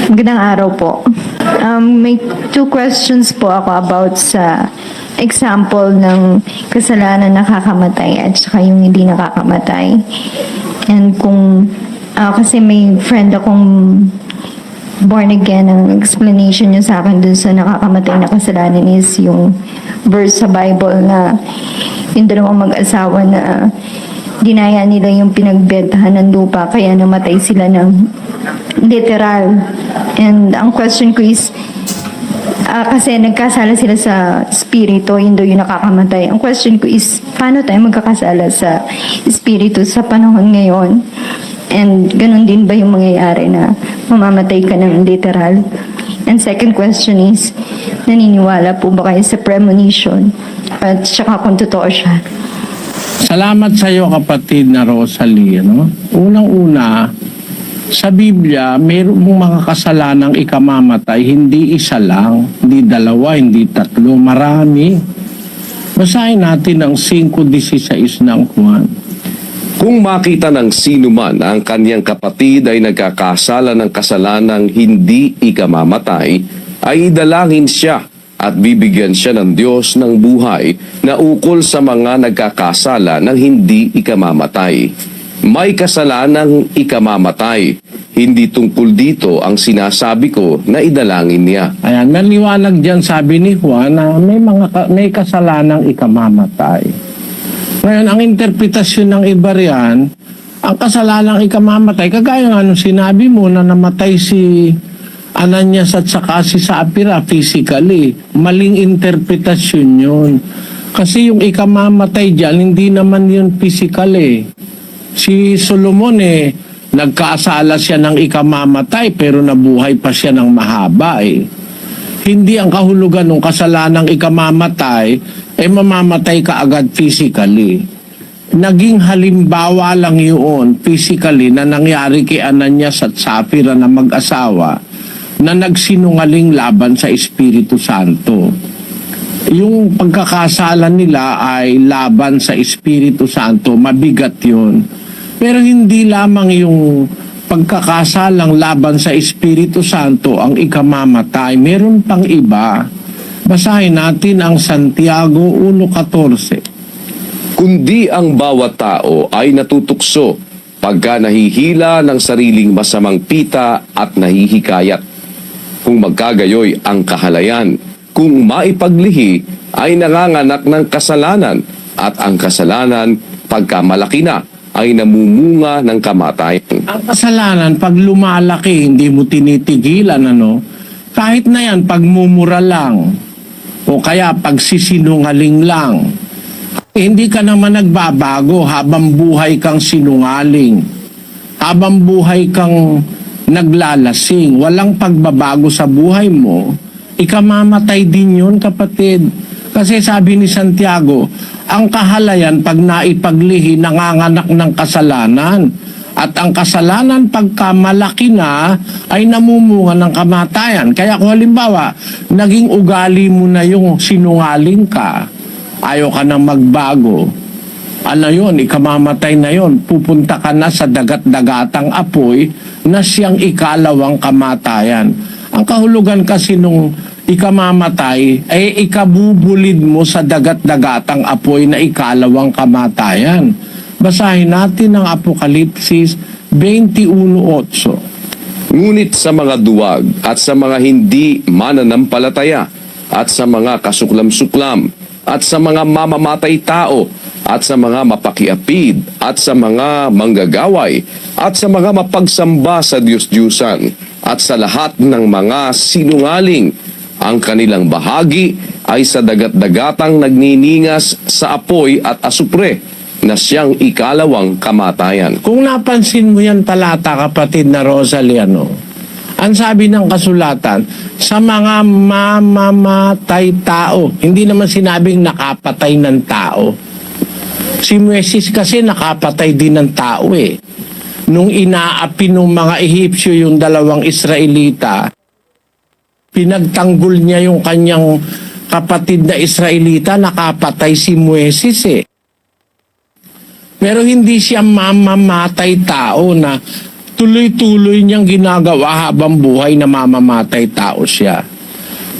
Magandang araw po. May two questions po ako about sa example ng kasalanan nakakamatay at saka yung hindi nakakamatay. And kung, kasi may friend akong born again, ang explanation niya sa akin dun sa nakakamatay na kasalanan is yung verse sa Bible na yung dalawang mag-asawa na dinaya nila yung pinagbentahan ng lupa kaya namatay sila ng literal. And ang question ko is, kasi nagkasala sila sa spirito, yun daw yung nakakamatay. Ang question ko is, paano tayo magkakasala sa spirito sa panahon ngayon? And ganun din ba yung mangyayari na mamamatay ka ng literal? And second question is, naniniwala po ba kayo sa premonition? At saka kung totoo siya? Salamat sa iyo, kapatid na Rosalie. No? Unang-una, sa Biblia, mayroong mga kasalanang ikamamatay, hindi isa lang, hindi dalawa, hindi tatlo, marami. Basahin natin ang 5:16 ng Juan. Kung makita ng sino man na ang kanyang kapatid ay nagkakasala ng kasalanang hindi ikamamatay, ay idalangin siya at bibigyan siya ng Diyos ng buhay na ukol sa mga nagkakasala ng hindi ikamamatay. May kasalanang ikamamatay. Hindi tungkol dito ang sinasabi ko na idalangin niya. Ayan, naliwanag dyan sabi ni Juan na may kasalanang ikamamatay. Ngayon, ang interpretasyon ng iba riyan, ang kasalanang ikamamatay, kagaya nga nung sinabi mo na namatay si Ananias at saka si Sapphira physically, maling interpretasyon yun. Kasi yung ikamamatay dyan, hindi naman yun physical eh. Si Solomon nagkasala siya ng ikamamatay pero nabuhay pa siya ng mahaba eh. Hindi ang kahulugan ng kasalanang ikamamatay mamamatay ka agad physically. Naging halimbawa lang yun physically na nangyari kay Ananias at Sapphira na mag-asawa na nagsinungaling laban sa Espiritu Santo. Yung pagkakasala nila ay laban sa Espiritu Santo, mabigat yun. Pero hindi lamang yung pagkakasalang laban sa Espiritu Santo ang ikamamatay. Meron pang iba. Basahin natin ang Santiago 1:14. Kundi ang bawat tao ay natutukso pagka nahihila ng sariling masamang pita at nahihikayat. Kung magkagayoy ang kahalayan, kung maipaglihi ay nanganganak ng kasalanan at ang kasalanan pagka malaki na ay namumunga ng kamatayan. Ang kasalanan, pag lumalaki, hindi mo tinitigilan, kahit na yan, pagmumura lang, o kaya pagsisinungaling lang, hindi ka naman nagbabago habang buhay kang sinungaling, habang buhay kang naglalasing, walang pagbabago sa buhay mo, ikamamatay din yun, kapatid. Kasi sabi ni Santiago, ang kahalayan pag naipaglihi nanganganak ng kasalanan. At ang kasalanan pagka malaki na ay namumunga ng kamatayan. Kaya kung halimbawa, naging ugali mo na yung sinungaling ka, ayaw ka nang magbago, yun, ikamamatay na yun. Pupunta ka na sa dagat-dagatang apoy na siyang ikalawang kamatayan. Ang kahulugan kasi nung ikamamatay ay ikabubulid mo sa dagat-dagatang apoy na ikalawang kamatayan. Basahin natin ang Apokalipsis 21:8. Ngunit sa mga duwag at sa mga hindi mananampalataya at sa mga kasuklam-suklam at sa mga mamamatay tao at sa mga mapakiapid at sa mga manggagaway at sa mga mapagsamba sa Diyos-Diyusan at sa lahat ng mga sinungaling, ang kanilang bahagi ay sa dagat-dagatang nagniningas sa apoy at asupre na siyang ikalawang kamatayan. Kung napansin mo yan talata, kapatid na Rosalie, ang sabi ng kasulatan, sa mga mamamatay tao, hindi naman sinabing nakapatay ng tao. Si Moises kasi nakapatay din ng tao eh. Nung inaapi ng mga Ehipsyo yung dalawang Israelita, pinagtanggol niya yung kanyang kapatid na Israelita, nakapatay si Moises eh. Pero hindi siya mamamatay tao na tuloy-tuloy niyang ginagawa habang buhay na mamamatay tao siya.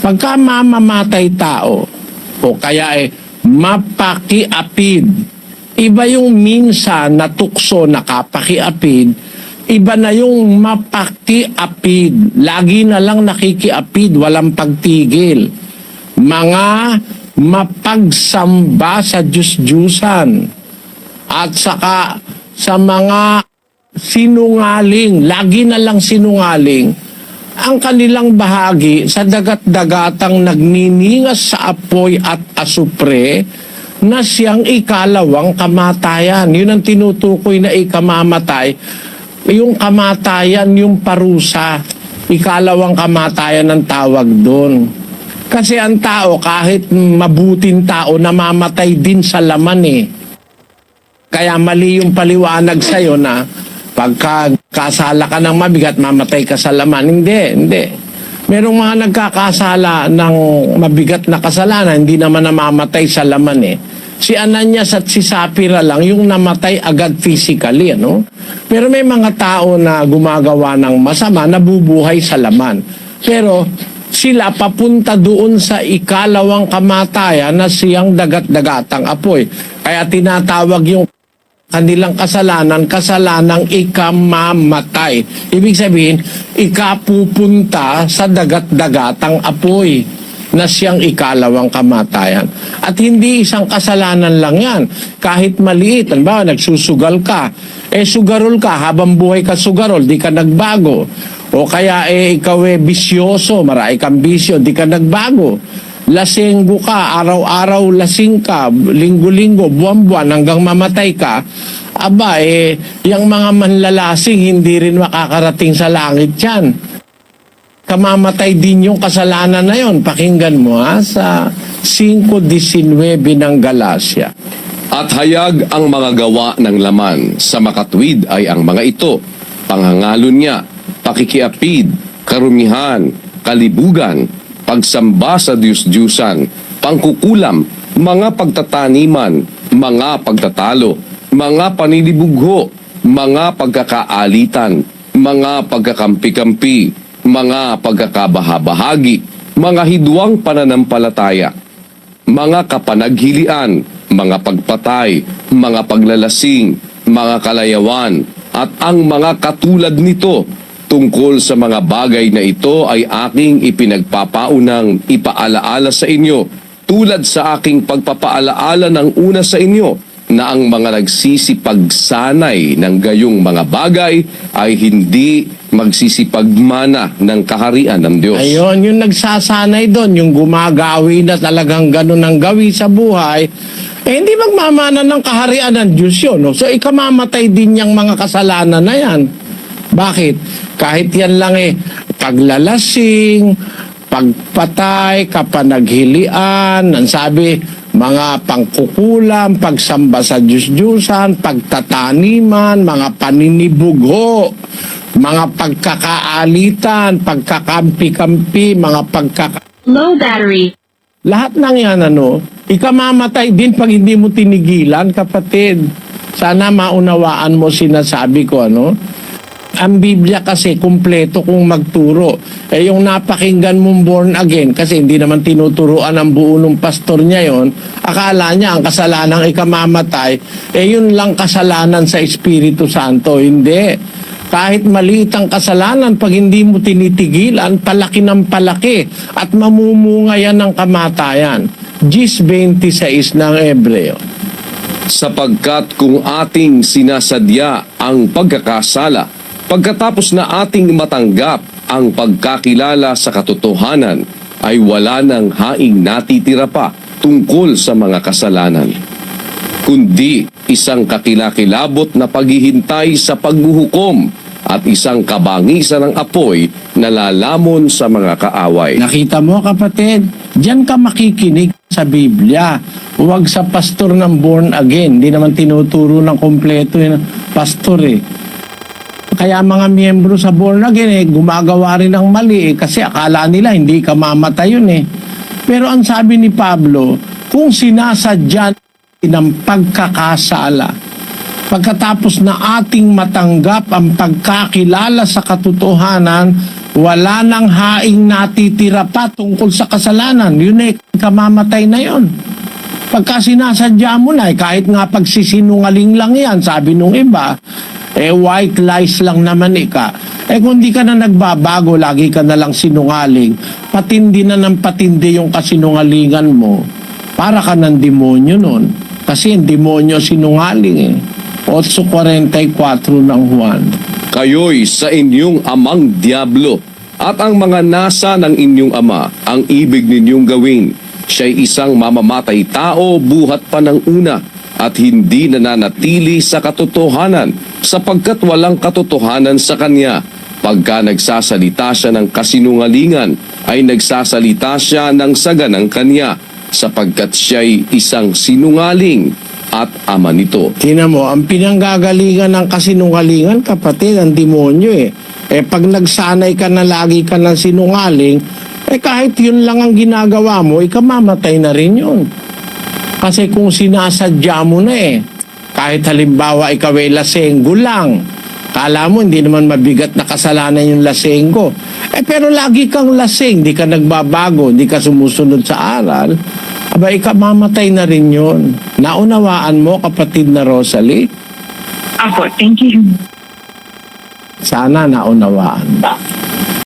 Pagka mamamatay tao, o kaya mapakiapid, iba yung minsan na tukso nakapakiapid, iba na yung mapakiapid. Lagi na lang nakikiapid, walang pagtigil. Mga mapagsamba sa Diyos-Diyusan. At saka sa mga sinungaling, lagi na lang sinungaling, ang kanilang bahagi sa dagat-dagatang nagniningas sa apoy at asupre na siyang ikalawang kamatayan. Yun ang tinutukoy na ikamamatay. Yung kamatayan, yung parusa. Ikalawang kamatayan ang tawag doon. Kasi ang tao, kahit mabuting tao, namamatay din sa laman eh. Kaya mali yung paliwanag sa'yo na pagka kasala ka ng mabigat, mamatay ka sa laman. Hindi. Merong mga nagkakasala ng mabigat na kasalanan, hindi naman namamatay sa laman eh. Si Ananias at si Sapphira lang yung namatay agad physically, ano? Pero may mga tao na gumagawa ng masama, nabubuhay sa laman. Pero sila papunta doon sa ikalawang kamatayan na siyang dagat-dagatang apoy. Kaya tinatawag yung kanilang kasalanang ikamamatay. Ibig sabihin, ikapupunta sa dagat-dagatang apoy na siyang ikalawang kamatayan. At hindi isang kasalanan lang yan. Kahit maliit, halimbawa, nagsusugal ka, sugarol ka, habang buhay ka sugarol, di ka nagbago. O kaya ikaw bisyoso, marami kang bisyo, di ka nagbago. Lasenggo ka, araw-araw lasing ka, linggo-linggo, buwan-buwan hanggang mamatay ka. Aba, yung mga manlalasing hindi rin makakarating sa langit yan. Kamamatay din yung kasalanan na yon. Pakinggan mo sa 5:19 ng Galacia. At hayag ang mga gawa ng laman, sa makatwid ay ang mga ito, pangangalon niya, pakikiapid, karumihan, kalibugan, pagsamba sa Diyos-Diyusan, pangkukulam, mga pagtataniman, mga pagtatalo, mga paninibugho, mga pagkakaalitan, mga pagkakampi-kampi, mga pagkakabahabahagi, mga hidwang pananampalataya, mga kapanaghilian, mga pagpatay, mga paglalasing, mga kalayawan, at ang mga katulad nito. Tungkol sa mga bagay na ito ay aking ipinagpapaunang ipaalaala sa inyo, tulad sa aking pagpapaalaala ng una sa inyo, na ang mga nagsisipagsanay ng gayong mga bagay ay hindi magsisipagmana ng kaharian ng Diyos. Ayun, yung nagsasanay doon, yung gumagawi na talagang ganun ang gawi sa buhay, hindi magmamana ng kaharian ng Diyos yun. No? So, ikamamatay din yung mga kasalanan na yan. Bakit? Kahit yan lang paglalasing, pagpatay, kapanaghilian, ang sabi, mga pangkukulam, pagsamba sa Diyos-Diyusan, pagtataniman, mga paninibugho, mga pagkakaalitan, pagkakampi-kampi, mga Low battery. Lahat ng yan, ikamamatay din pag hindi mo tinigilan, kapatid. Sana maunawaan mo sinasabi ko, Ang Biblia kasi kumpleto kung magturo. Yung napakinggan mong born again, kasi hindi naman tinuturuan ang buo ng pastor niya yon, akala niya ang kasalanang ikamamatay, yun lang kasalanan sa Espiritu Santo. Hindi. Kahit maliit ang kasalanan, pag hindi mo tinitigilan, palaki ng palaki at mamumunga yan ng kamatayan. 10:26 ng Hebreo. Sapagkat kung ating sinasadya ang pagkakasala, pagkatapos na ating matanggap ang pagkakilala sa katotohanan, ay wala nang haing natitira pa tungkol sa mga kasalanan, kundi isang kakilakilabot na paghihintay sa paghuhukom at isang kabangisan ng apoy na lalamon sa mga kaaway. Nakita mo, kapatid, diyan ka makikinig sa Biblia. Huwag sa pastor ng born again. Hindi naman tinuturo ng kompleto yung pastor Kaya mga miyembro sa born again gumagawa rin ng mali kasi akala nila hindi ka mamatay yun Pero ang sabi ni Pablo, kung sinasadya ng pagkakasala, Pagkatapos na ating matanggap ang pagkakilala sa katotohanan, wala nang haing natitira pa tungkol sa kasalanan. Yun ay kamamatay na yun. Pagka sinasadya mo na, kahit nga pagsisinungaling lang yan, sabi nung iba, white lies lang naman ika. Kung di ka na nagbabago, lagi ka na lang sinungaling, patindi na ng patindi yung kasinungalingan mo, para ka ng demonyo nun. Kasi yung demonyo sinungaling eh. 8:44 ng Juan. Kayo'y sa inyong amang diablo at ang mga nasa ng inyong ama ang ibig ninyong gawin. Siya'y isang mamamatay tao buhat pa ng una at hindi nananatili sa katotohanan sapagkat walang katotohanan sa kanya. Pagka nagsasalita siya ng kasinungalingan ay nagsasalita siya ng saga ng kanya sapagkat siya'y isang sinungaling at ama nito. Tingnan mo, ang pinanggagalingan ng kasinungalingan, kapatid, ang demonyo eh. Pag nagsanay ka na lagi ka ng sinungaling, kahit yun lang ang ginagawa mo, ikamamatay na rin yun. Kasi kung sinasadya mo na kahit halimbawa ikaw ay lasenggo lang, kala mo hindi naman mabigat na kasalanan yung lasenggo. Pero lagi kang laseng, di ka nagbabago, di ka sumusunod sa aral, aba ikamamatay na rin yun. Naunawaan mo, kapatid na Rosalie? Apo, thank you. Sana naunawaan.